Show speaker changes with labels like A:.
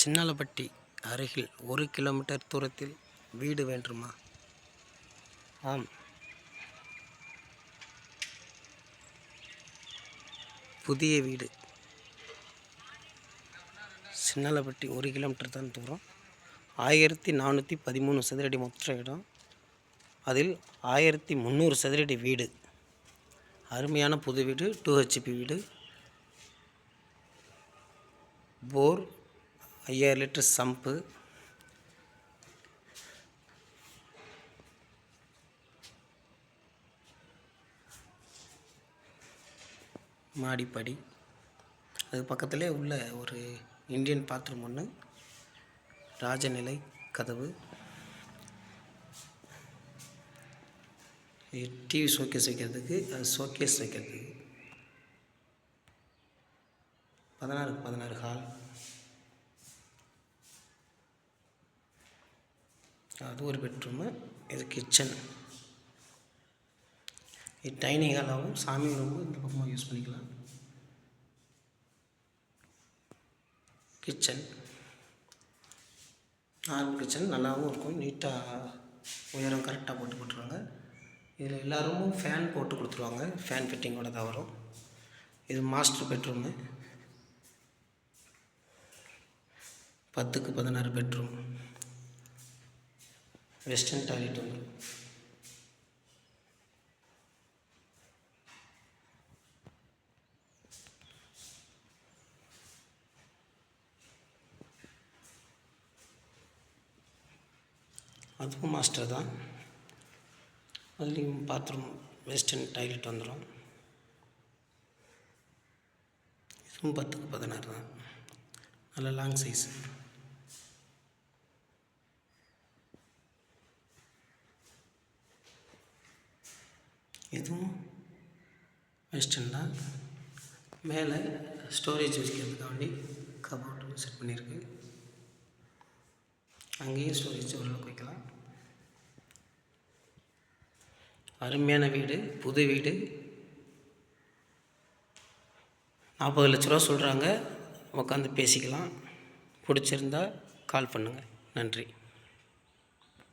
A: சின்னாலப்பட்டி அருகில் 1 கிலோமீட்டர் தூரத்தில் வீடு வேண்டுமா? ஆம், புதிய வீடு. சின்னாலப்பட்டி 1 கிலோமீட்டர் தான் தூரம். 1413 சதுரடி மொத்த இடம். அதில் 1300 சதுரடி வீடு. அருமையான புது வீடு, 2 HP வீடு. போர், 5000 லிட்டர் சம்பு, மாடிப்படி, அது பக்கத்திலே உள்ள ஒரு இந்தியன் பாத்ரூம் ஒன்று, ராஜநிலை கதவு, டிவி ஷோகேஸ் வைக்கிறதுக்கு, அது ஷோகேஸ் வைக்கிறதுக்கு 16x16 ஹால். அது ஒரு பெட்ரூமு. இது கிச்சன். இது டைனிங் ஹாலாகவும் சாமி ரூமும் இந்த பக்கமாக யூஸ் பண்ணிக்கலாம். கிச்சன் நார்மல் கிச்சன் நல்லாவும் இருக்கும். நீட்டாக உயரம் கரெக்டாக போட்டுருவாங்க. இதில் எல்லா ரூமும் ஃபேன் போட்டு கொடுத்துருவாங்க. ஃபேன் ஃபிட்டிங்கோட தான் வரும். இது master bedroom. 10x16 bedroom. Western toilet வந்து அதுவும் மாஸ்டர் தான். அதுலேயும் பாத்ரூம் வெஸ்டர்ன் டாய்லெட் வந்துடும். இதுவும் 10x16 தான். நல்ல லாங் சைஸ். இதுவும் வெஸ்டர்ன் தான். மேலே ஸ்டோரேஜ் வச்சுக்கிறதுக்காண்டி கபோர்டு செட் பண்ணியிருக்கு. அங்கேயும் ஸ்டோரேஜ் ஓரளவுக்கு வைக்கலாம். அருமையான வீடு, புது வீடு. 40 லட்ச ரூபா சொல்கிறாங்க. உட்காந்து பேசிக்கலாம். பிடிச்சிருந்தா கால் பண்ணுங்கள். நன்றி.